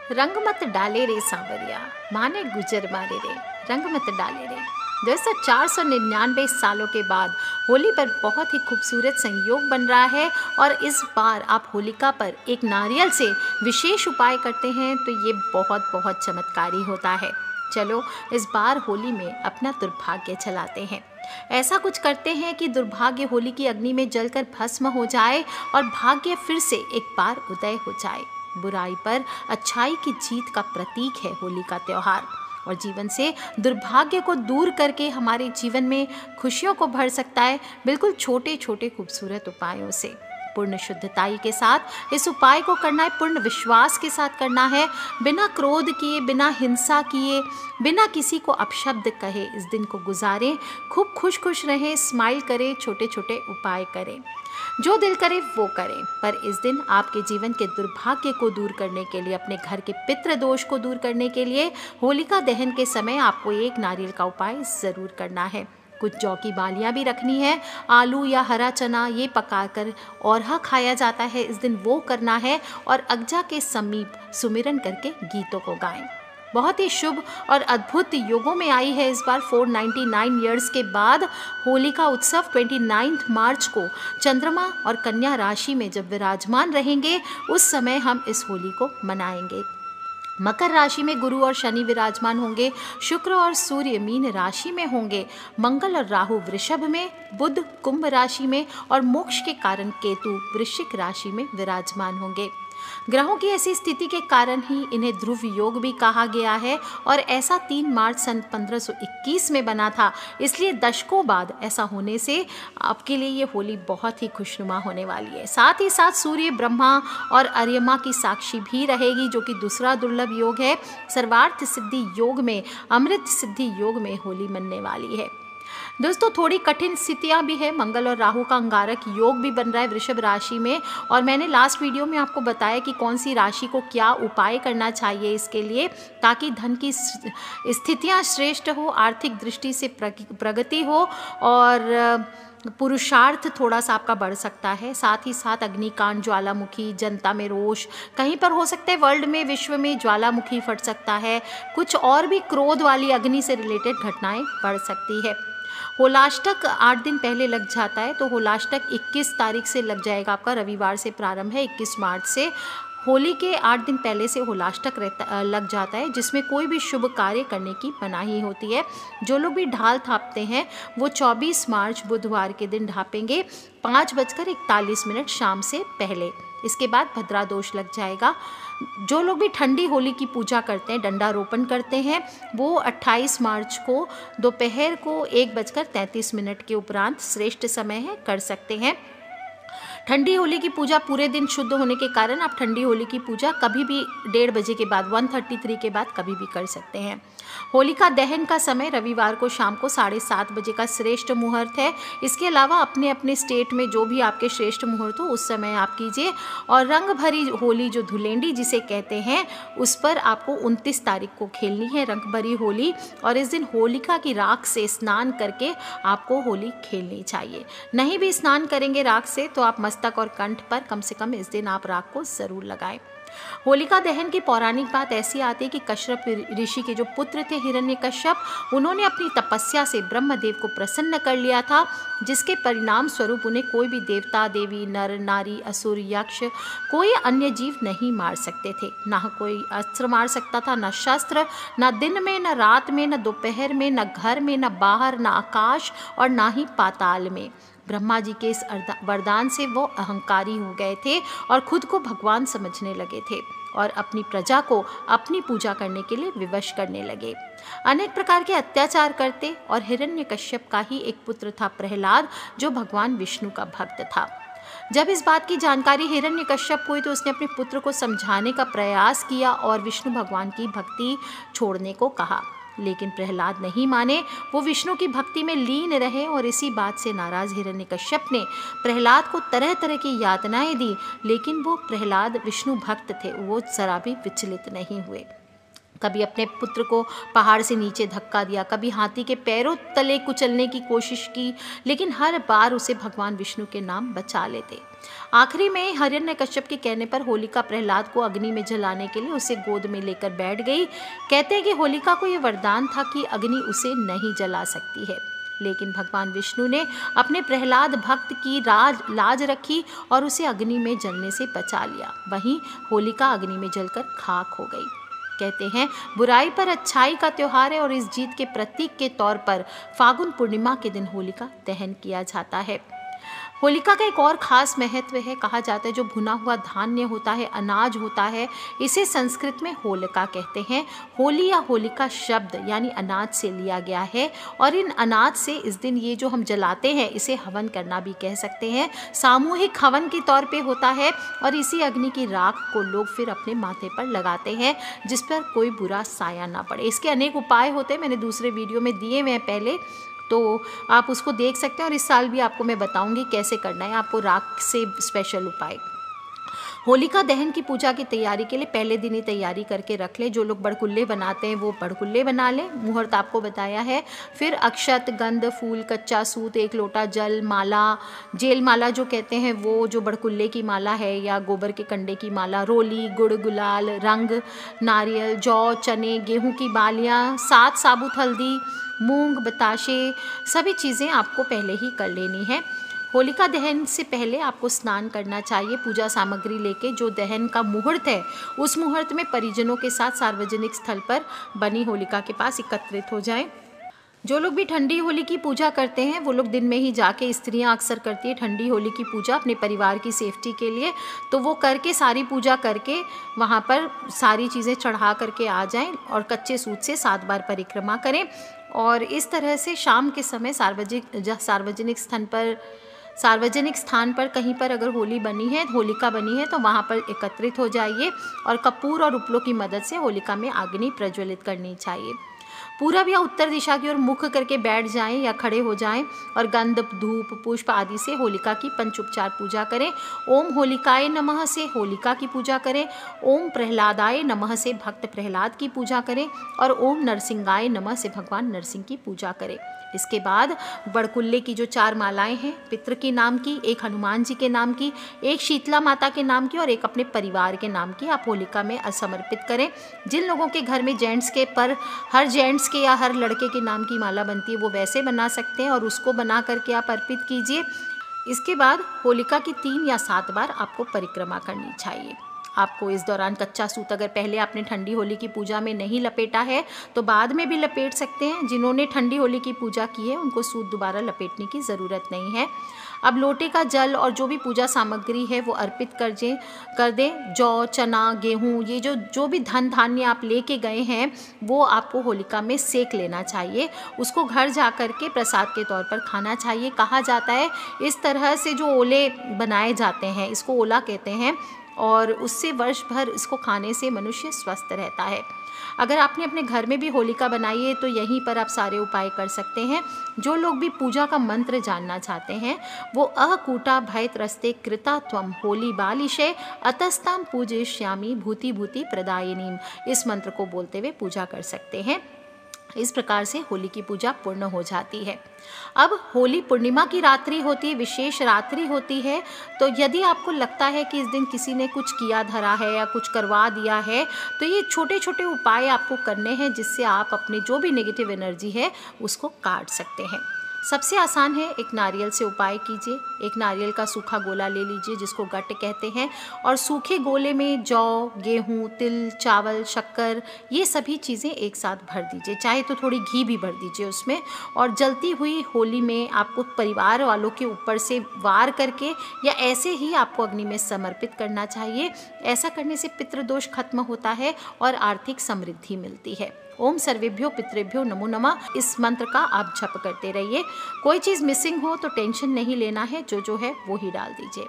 रंग मत डाले रे सांवरिया, माने गुजर मारे रे, रंग मत डाले रे। दोस्तों 499 सालों के बाद होली पर बहुत ही खूबसूरत संयोग बन रहा है और इस बार आप होलिका पर एक नारियल से विशेष उपाय करते हैं तो ये बहुत बहुत चमत्कारी होता है। चलो इस बार होली में अपना दुर्भाग्य चलाते हैं। ऐसा कुछ करते हैं कि दुर्भाग्य होली की अग्नि में जलकर भस्म हो जाए और भाग्य फिर से एक बार उदय हो जाए। बुराई पर अच्छाई की जीत का प्रतीक है होली का त्योहार और जीवन से दुर्भाग्य को दूर करके हमारे जीवन में खुशियों को भर सकता है बिल्कुल छोटे छोटे खूबसूरत उपायों से। पूर्ण शुद्धताई के साथ इस उपाय को करना है, पूर्ण विश्वास के साथ करना है, बिना क्रोध किए, बिना हिंसा किए, बिना किसी को अपशब्द कहे इस दिन को गुजारें। खूब खुश खुश रहें, स्माइल करें, छोटे छोटे उपाय करें, जो दिल करे वो करें। पर इस दिन आपके जीवन के दुर्भाग्य को दूर करने के लिए, अपने घर के पितृ दोष को दूर करने के लिए होलिका दहन के समय आपको एक नारियल का उपाय ज़रूर करना है। कुछ जौ की बालियाँ भी रखनी है, आलू या हरा चना ये पकाकर औरहा खाया जाता है इस दिन, वो करना है और अगजा के समीप सुमिरन करके गीतों को गाएं। बहुत ही शुभ और अद्भुत योगों में आई है इस बार 499 ईयर्स के बाद होलिका उत्सव 29 मार्च को चंद्रमा और कन्या राशि में जब विराजमान रहेंगे उस समय हम इस होली को मनाएंगे। मकर राशि में गुरु और शनि विराजमान होंगे, शुक्र और सूर्य मीन राशि में होंगे, मंगल और राहु वृषभ में, बुध कुंभ राशि में और मोक्ष के कारण केतु वृश्चिक राशि में विराजमान होंगे। ग्रहों की ऐसी स्थिति के कारण ही इन्हें ध्रुव योग भी कहा गया है और ऐसा 3 मार्च सन 1521 में बना था, इसलिए दशकों बाद ऐसा होने से आपके लिए ये होली बहुत ही खुशनुमा होने वाली है। साथ ही साथ सूर्य, ब्रह्मा और अर्यमा की साक्षी भी रहेगी, जो कि दूसरा दुर्लभ योग है। सर्वार्थ सिद्धि योग में, अमृत सिद्धि योग में होली मनने वाली है। दोस्तों थोड़ी कठिन स्थितियां भी है, मंगल और राहु का अंगारक योग भी बन रहा है वृषभ राशि में और मैंने लास्ट वीडियो में आपको बताया कि कौन सी राशि को क्या उपाय करना चाहिए इसके लिए, ताकि धन की स्थितियां श्रेष्ठ हो, आर्थिक दृष्टि से प्रगति हो और पुरुषार्थ थोड़ा सा आपका बढ़ सकता है। साथ ही साथ अग्निकांड, ज्वालामुखी, जनता में रोष, कहीं पर हो सकता है वर्ल्ड में, विश्व में ज्वालामुखी फट सकता है, कुछ और भी क्रोध वाली अग्नि से रिलेटेड घटनाएं बढ़ सकती है। होलाष्टक 8 दिन पहले लग जाता है, तो होलाष्टक 21 तारीख से लग जाएगा आपका, रविवार से प्रारंभ है 21 मार्च से। होली के 8 दिन पहले से होलाष्टक लग जाता है, जिसमें कोई भी शुभ कार्य करने की मनाही होती है। जो लोग भी ढाल थापते हैं वो 24 मार्च बुधवार के दिन ढापेंगे 5:41 शाम से पहले। इसके बाद भद्रा दोष लग जाएगा। जो लोग भी ठंडी होली की पूजा करते हैं, डंडारोपण करते हैं, वो 28 मार्च को दोपहर को 1:33 के उपरांत श्रेष्ठ समय है, कर सकते हैं। ठंडी होली की पूजा पूरे दिन शुद्ध होने के कारण आप ठंडी होली की पूजा कभी भी 1:30 बजे के बाद, 1:33 के बाद कभी भी कर सकते हैं। होलिका दहन का समय रविवार को शाम को 7:30 बजे का श्रेष्ठ मुहूर्त है। इसके अलावा अपने अपने स्टेट में जो भी आपके श्रेष्ठ मुहूर्त हो उस समय आप कीजिए। और रंग भरी होली जो धुलेंडी जिसे कहते हैं, उस पर आपको 29 तारीख को खेलनी है रंग भरी होली और इस दिन होलिका की राख से स्नान करके आपको होली खेलनी चाहिए। नहीं भी स्नान करेंगे राख से तो आप मस्तक और कंठ पर कम से कम इस दिन आप राख को जरूर लगाएं। होलिका दहन की पौराणिक बात ऐसी आती है कि कश्यप ऋषि के जो पुत्र थे हिरण्यकश्यप, उन्होंने अपनी तपस्या से ब्रह्मदेव को प्रसन्न कर लिया था, जिसके परिणाम स्वरूप उन्हें कोई भी देवता, देवी, नर, नारी, असुर, यक्ष, कोई अन्य जीव नहीं मार सकते थे। ना कोई अस्त्र मार सकता था, ना शस्त्र, ना दिन में, ना रात में, ना दोपहर में, ना घर में, ना बाहर, ना आकाश और ना ही पाताल में। ब्रह्मा जी के इस वरदान से वो अहंकारी हो गए थे और खुद को भगवान समझने लगे थे और अपनी प्रजा को अपनी पूजा करने के लिए विवश करने लगे। अनेक प्रकार के अत्याचार करते और हिरण्यकश्यप का ही एक पुत्र था प्रहलाद, जो भगवान विष्णु का भक्त था। जब इस बात की जानकारी हिरण्यकश्यप हुई तो उसने अपने पुत्र को समझाने का प्रयास किया और विष्णु भगवान की भक्ति छोड़ने को कहा, लेकिन प्रहलाद नहीं माने। वो विष्णु की भक्ति में लीन रहे और इसी बात से नाराज हिरण्यकश्यप ने प्रहलाद को तरह तरह की यातनाएं दी, लेकिन वो प्रहलाद विष्णु भक्त थे, वो जरा भी विचलित नहीं हुए। कभी अपने पुत्र को पहाड़ से नीचे धक्का दिया, कभी हाथी के पैरों तले कुचलने की कोशिश की, लेकिन हर बार उसे भगवान विष्णु के नाम बचा लेते। आखिरी में हिरण्यकश्यप के कहने पर होलिका प्रहलाद को अग्नि में जलाने के लिए उसे गोद में लेकर बैठ गई। कहते हैं कि होलिका को यह वरदान था कि अग्नि उसे नहीं जला सकती है, लेकिन भगवान विष्णु ने अपने प्रहलाद भक्त की लाज रखी और उसे अग्नि में जलने से बचा लिया। वहीं होलिका अग्नि में जलकर खाक हो गई। कहते हैं बुराई पर अच्छाई का त्योहार है और इस जीत के प्रतीक के तौर पर फागुन पूर्णिमा के दिन होलिका दहन किया जाता है। होलिका का एक और ख़ास महत्व है। कहा जाता है जो भुना हुआ धान्य होता है, अनाज होता है, इसे संस्कृत में होलिका कहते हैं। होली या होलिका शब्द यानी अनाज से लिया गया है और इन अनाज से इस दिन ये जो हम जलाते हैं इसे हवन करना भी कह सकते हैं। सामूहिक हवन के तौर पे होता है और इसी अग्नि की राख को लोग फिर अपने माथे पर लगाते हैं जिस पर कोई बुरा साया ना पड़े। इसके अनेक उपाय होते हैं, मैंने दूसरे वीडियो में दिए हुए हैं पहले, तो आप उसको देख सकते हैं और इस साल भी आपको मैं बताऊंगी कैसे करना है आपको राख से स्पेशल उपाय। होलिका दहन की पूजा की तैयारी के लिए पहले दिन ही तैयारी करके रख लें। जो लोग बड़कुल्ले बनाते हैं वो बड़कुल्ले बना लें, मुहूर्त आपको बताया है। फिर अक्षत, गंध, फूल, कच्चा सूत, 1 लोटा जल, माला, जेल माला जो कहते हैं वो जो बड़कुल्ले की माला है, या गोबर के कंडे की माला, रोली, गुड़, गुलाल, रंग, नारियल, जौ, चने, गेहूँ की बालियाँ, 7 साबुत हल्दी, मूंग, बताशे, सभी चीज़ें आपको पहले ही कर लेनी है। होलिका दहन से पहले आपको स्नान करना चाहिए। पूजा सामग्री लेके जो दहन का मुहूर्त है उस मुहूर्त में परिजनों के साथ सार्वजनिक स्थल पर बनी होलिका के पास एकत्रित हो जाएं। जो लोग भी ठंडी होली की पूजा करते हैं वो लोग दिन में ही जाके, स्त्रियां अक्सर करती है ठंडी होली की पूजा अपने परिवार की सेफ्टी के लिए, तो वो करके सारी पूजा करके वहाँ पर सारी चीज़ें चढ़ा करके आ जाएं और कच्चे सूत से 7 बार परिक्रमा करें। और इस तरह से शाम के समय सार्वजनिक स्थान पर कहीं पर अगर होलिका बनी है तो वहाँ पर एकत्रित हो जाइए और कपूर और उपलों की मदद से होलिका में अग्नि प्रज्वलित करनी चाहिए। पूरब या उत्तर दिशा की ओर मुख करके बैठ जाएं या खड़े हो जाएं और गंध, धूप, पुष्प आदि से होलिका की पंचोपचार पूजा करें। ओम होलिकाय नमः से होलिका की पूजा करें, ओम प्रहलादाय नमः से भक्त प्रहलाद की पूजा करें और ओम नरसिंहाय नमः से भगवान नरसिंह की पूजा करें। इसके बाद बड़कुल्ले की जो 4 मालाएं हैं, पितृ के नाम की, 1 हनुमान जी के नाम की, 1 शीतला माता के नाम की और 1 अपने परिवार के नाम की, आप होलिका में समर्पित करें। जिन लोगों के घर में जेंट्स के पर हर जेंट्स के या हर लड़के के नाम की माला बनती है वो वैसे बना सकते हैं और उसको बना करके आप अर्पित कीजिए। इसके बाद होलिका की 3 या 7 बार आपको परिक्रमा करनी चाहिए। आपको इस दौरान कच्चा सूत अगर पहले आपने ठंडी होली की पूजा में नहीं लपेटा है तो बाद में भी लपेट सकते हैं। जिन्होंने ठंडी होली की पूजा की है उनको सूत दोबारा लपेटने की ज़रूरत नहीं है। अब लोटे का जल और जो भी पूजा सामग्री है वो अर्पित कर दें। जौ, चना, गेहूँ, ये जो भी धन धान्य आप लेके गए हैं वो आपको होलिका में सेक लेना चाहिए। उसको घर जा कर के प्रसाद के तौर पर खाना चाहिए। कहा जाता है इस तरह से जो ओले बनाए जाते हैं इसको ओला कहते हैं और उससे वर्ष भर इसको खाने से मनुष्य स्वस्थ रहता है। अगर आपने अपने घर में भी होलिका बनाई है तो यहीं पर आप सारे उपाय कर सकते हैं। जो लोग भी पूजा का मंत्र जानना चाहते हैं वो अकूटा भयत्रस्ते कृता त्वम होली बालिशे अतस्ताम पूजयिष्यामि भूति भूति प्रदायिनीम, इस मंत्र को बोलते हुए पूजा कर सकते हैं। इस प्रकार से होली की पूजा पूर्ण हो जाती है। अब होली पूर्णिमा की रात्रि होती है, विशेष रात्रि होती है। तो यदि आपको लगता है कि इस दिन किसी ने कुछ किया धरा है या कुछ करवा दिया है तो ये छोटे छोटे उपाय आपको करने हैं जिससे आप अपने जो भी नेगेटिव एनर्जी है उसको काट सकते हैं। सबसे आसान है, एक नारियल से उपाय कीजिए। एक नारियल का सूखा गोला ले लीजिए जिसको गट्ट कहते हैं और सूखे गोले में जौ, गेहूँ, तिल, चावल, शक्कर, ये सभी चीज़ें एक साथ भर दीजिए। चाहे तो थोड़ी घी भी भर दीजिए उसमें और जलती हुई होली में आपको परिवार वालों के ऊपर से वार करके या ऐसे ही आपको अग्नि में समर्पित करना चाहिए। ऐसा करने से पितृदोष खत्म होता है और आर्थिक समृद्धि मिलती है। ओम सर्वेभ्यो पितृभ्यो नमो नमः, इस मंत्र का आप जप करते रहिए। कोई चीज़ मिसिंग हो तो टेंशन नहीं लेना है, जो है वो ही डाल दीजिए।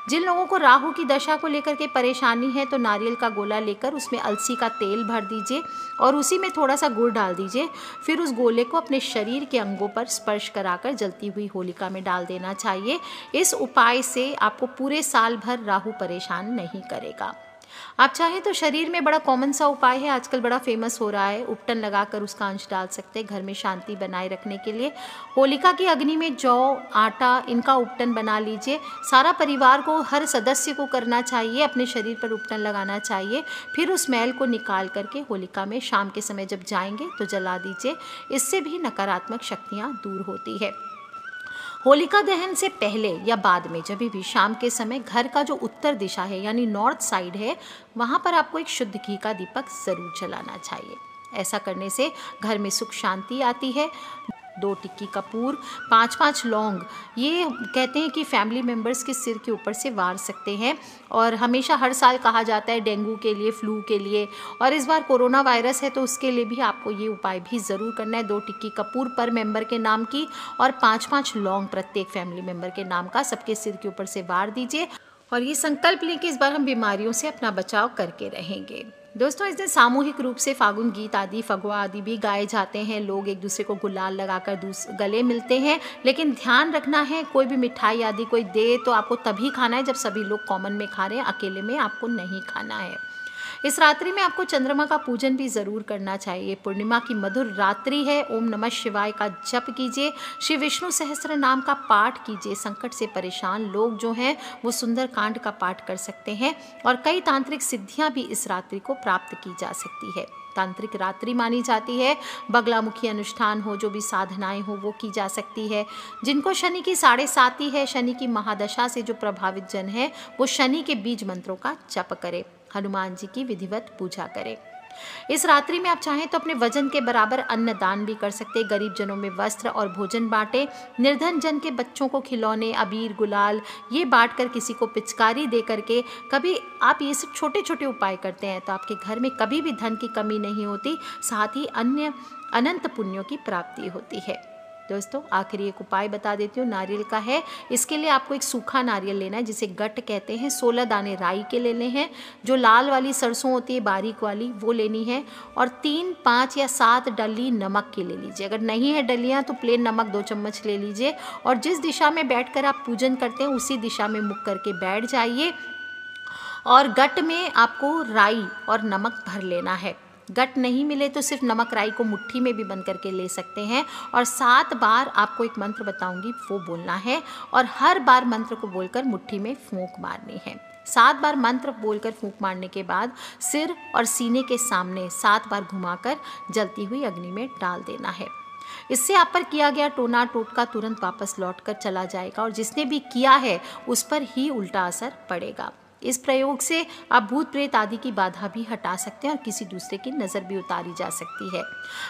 जिन लोगों को राहु की दशा को लेकर के परेशानी है तो नारियल का गोला लेकर उसमें अलसी का तेल भर दीजिए और उसी में थोड़ा सा गुड़ डाल दीजिए। फिर उस गोले को अपने शरीर के अंगों पर स्पर्श कराकर जलती हुई होलिका में डाल देना चाहिए। इस उपाय से आपको पूरे साल भर राहु परेशान नहीं करेगा। आप चाहें तो शरीर में बड़ा कॉमन सा उपाय है, आजकल बड़ा फेमस हो रहा है, उपटन लगाकर उसका अंश डाल सकते हैं घर में शांति बनाए रखने के लिए। होलिका की अग्नि में जौ, आटा, इनका उपटन बना लीजिए। सारा परिवार को, हर सदस्य को करना चाहिए, अपने शरीर पर उपटन लगाना चाहिए। फिर उस मैल को निकाल करके होलिका में शाम के समय जब जाएंगे तो जला दीजिए। इससे भी नकारात्मक शक्तियाँ दूर होती है। होलिका दहन से पहले या बाद में, जब भी शाम के समय घर का जो उत्तर दिशा है यानी नॉर्थ साइड है, वहाँ पर आपको एक शुद्ध घी का दीपक ज़रूर जलाना चाहिए। ऐसा करने से घर में सुख शांति आती है। 2 टिक्की कपूर, 5-5 लौंग, ये कहते हैं कि फैमिली मेम्बर्स के सिर के ऊपर से वार सकते हैं। और हमेशा हर साल कहा जाता है डेंगू के लिए, फ्लू के लिए, और इस बार कोरोना वायरस है तो उसके लिए भी आपको ये उपाय भी ज़रूर करना है। 2 टिक्की कपूर पर मेंबर के नाम की और 5-5 लौंग प्रत्येक फैमिली मेम्बर के नाम का सबके सिर के ऊपर से वार दीजिए और ये संकल्प लें कि इस बार हम बीमारियों से अपना बचाव करके रहेंगे। दोस्तों, इस दिन सामूहिक रूप से फागुन गीत आदि, फगुआ आदि भी गाए जाते हैं। लोग एक दूसरे को गुलाल लगाकर गले मिलते हैं। लेकिन ध्यान रखना है, कोई भी मिठाई आदि कोई दे तो आपको तभी खाना है जब सभी लोग कॉमन में खा रहे हैं, अकेले में आपको नहीं खाना है। इस रात्रि में आपको चंद्रमा का पूजन भी ज़रूर करना चाहिए। पूर्णिमा की मधुर रात्रि है। ओम नमः शिवाय का जप कीजिए, श्री विष्णु सहस्त्र नाम का पाठ कीजिए। संकट से परेशान लोग जो हैं वो सुंदर कांड का पाठ कर सकते हैं और कई तांत्रिक सिद्धियां भी इस रात्रि को प्राप्त की जा सकती है। तांत्रिक रात्रि मानी जाती है। बगलामुखी अनुष्ठान हो, जो भी साधनाएं हो वो की जा सकती है। जिनको शनि की 7.5 है, शनि की महादशा से जो प्रभावित जन है, वो शनि के बीज मंत्रों का जप करें, हनुमान जी की विधिवत पूजा करें। इस रात्रि में आप चाहें तो अपने वजन के बराबर अन्न दान भी कर सकते हैं। गरीब जनों में वस्त्र और भोजन बांटे। निर्धन जन के बच्चों को खिलौने, अबीर, गुलाल ये बांट कर, किसी को पिचकारी दे करके कभी आप ये सब छोटे छोटे उपाय करते हैं तो आपके घर में कभी भी धन की कमी नहीं होती, साथ ही अन्य अनंत पुण्यों की प्राप्ति होती है। दोस्तों, आखिरी एक उपाय बता देती हूँ, नारियल का है। इसके लिए आपको एक सूखा नारियल लेना है जिसे गट कहते हैं। 16 दाने राई के लेने हैं। जो लाल वाली सरसों होती है बारीक वाली, वो लेनी है। और 3, 5 या 7 डली नमक की ले लीजिए। अगर नहीं है डलियाँ तो प्लेन नमक 2 चम्मच ले लीजिए। और जिस दिशा में बैठकर आप पूजन करते हैं उसी दिशा में मुख करके बैठ जाइए और गट में आपको राई और नमक भर लेना है। गट नहीं मिले तो सिर्फ नमक राई को मुट्ठी में भी बंद करके ले सकते हैं। और 7 बार आपको एक मंत्र बताऊंगी वो बोलना है और हर बार मंत्र को बोलकर मुट्ठी में फूंक मारनी है। 7 बार मंत्र बोलकर फूंक मारने के बाद सिर और सीने के सामने 7 बार घुमाकर जलती हुई अग्नि में डाल देना है। इससे आप पर किया गया टोना टोटका तुरंत वापस लौट कर चला जाएगा और जिसने भी किया है उस पर ही उल्टा असर पड़ेगा। इस प्रयोग से आप भूत प्रेत आदि की बाधा भी हटा सकते हैं और किसी दूसरे की नज़र भी उतारी जा सकती है।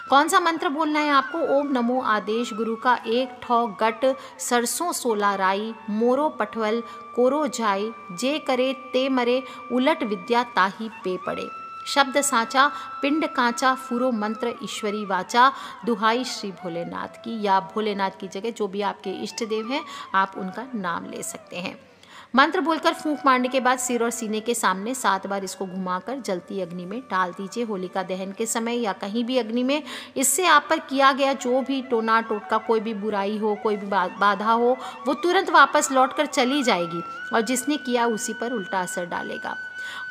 कौन सा मंत्र बोलना है आपको? ओम नमो आदेश गुरु का 1 ठौ गट सरसों 16 राई मोरो पठवल कोरो जाई जे करे ते मरे उलट विद्या ताही पे पड़े। शब्द साचा पिंड कांचा फूरो मंत्र ईश्वरी वाचा दुहाई श्री भोलेनाथ की, या भोलेनाथ की जगह जो भी आपके इष्ट देव हैं आप उनका नाम ले सकते हैं। मंत्र बोलकर फूंक मारने के बाद सिर और सीने के सामने 7 बार इसको घुमाकर जलती अग्नि में डाल दीजिए होलिका दहन के समय या कहीं भी अग्नि में। इससे आप पर किया गया जो भी टोना टोटका, कोई भी बुराई हो, कोई भी बाधा हो, वो तुरंत वापस लौटकर चली जाएगी और जिसने किया उसी पर उल्टा असर डालेगा।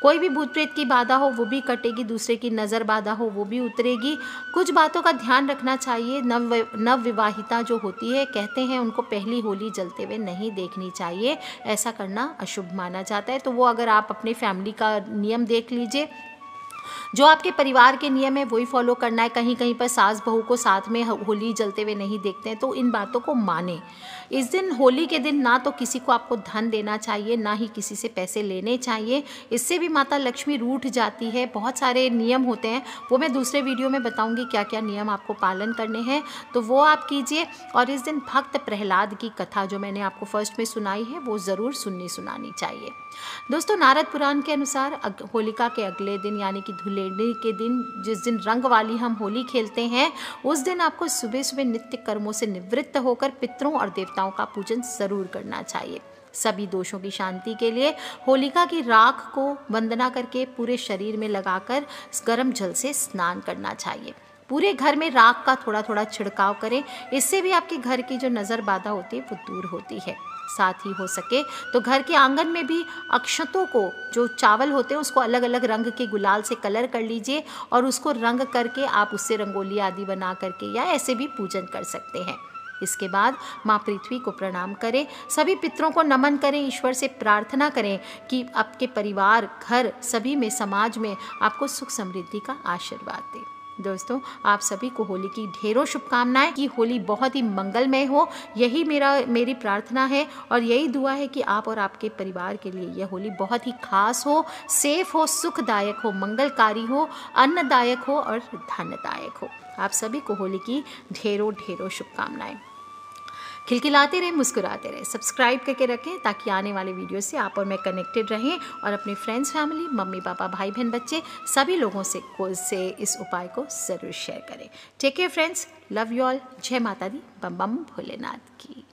कोई भी भूत प्रेत की बाधा हो वो भी कटेगी, दूसरे की नज़र बाधा हो वो भी उतरेगी। कुछ बातों का ध्यान रखना चाहिए। नव विवाहिता जो होती है, कहते हैं उनको पहली होली जलते हुए नहीं देखनी चाहिए, ऐसा करना अशुभ माना जाता है। तो वो अगर आप अपने फैमिली का नियम देख लीजिए, जो आपके परिवार के नियम है वही फॉलो करना है। कहीं कहीं पर सास बहू को साथ में होली जलते हुए नहीं देखते हैं, तो इन बातों को माने। इस दिन, होली के दिन, ना तो किसी को आपको धन देना चाहिए, ना ही किसी से पैसे लेने चाहिए। इससे भी माता लक्ष्मी रूठ जाती है। बहुत सारे नियम होते हैं, वो मैं दूसरे वीडियो में बताऊंगी क्या क्या नियम आपको पालन करने हैं, तो वो आप कीजिए। और इस दिन भक्त प्रहलाद की कथा जो मैंने आपको फर्स्ट में सुनाई है वो ज़रूर सुनानी चाहिए। दोस्तों, नारद पुराण के अनुसार होलिका के अगले दिन यानी कि धुलेंडी के दिन, जिस दिन रंग वाली हम होली खेलते हैं, उस दिन आपको सुबह सुबह नित्य कर्मों से निवृत्त होकर पितरों और देवताओं का पूजन जरूर करना चाहिए। सभी दोषों की शांति के लिए होलिका की राख को वंदना करके पूरे शरीर में लगाकर गर्म जल से स्नान करना चाहिए। पूरे घर में राख का थोड़ा थोड़ा छिड़काव करें, इससे भी आपके घर की जो नज़र बाधा होती है वो दूर होती है। साथ ही हो सके तो घर के आंगन में भी अक्षतों को, जो चावल होते हैं उसको अलग अलग रंग के गुलाल से कलर कर लीजिए और उसको रंग करके आप उससे रंगोली आदि बना करके या ऐसे भी पूजन कर सकते हैं। इसके बाद माँ पृथ्वी को प्रणाम करें, सभी पितरों को नमन करें, ईश्वर से प्रार्थना करें कि आपके परिवार, घर, सभी में, समाज में आपको सुख समृद्धि का आशीर्वाद दे। दोस्तों, आप सभी को होली की ढेरों शुभकामनाएं, कि होली बहुत ही मंगलमय हो, यही मेरी प्रार्थना है और यही दुआ है कि आप और आपके परिवार के लिए यह होली बहुत ही खास हो, सेफ हो, सुखदायक हो, मंगलकारी हो, अन्नदायक हो और धनदायक हो। आप सभी को होली की ढेरों ढेरों शुभकामनाएं। खिलखिलाते रहें, मुस्कुराते रहें, सब्सक्राइब करके रखें ताकि आने वाले वीडियो से आप और मैं कनेक्टेड रहें और अपने फ्रेंड्स, फैमिली, मम्मी पापा, भाई बहन, बच्चे सभी लोगों से इस उपाय को ज़रूर शेयर करें। Take care friends, love you all, जय माता दी, बम बम भोलेनाथ की।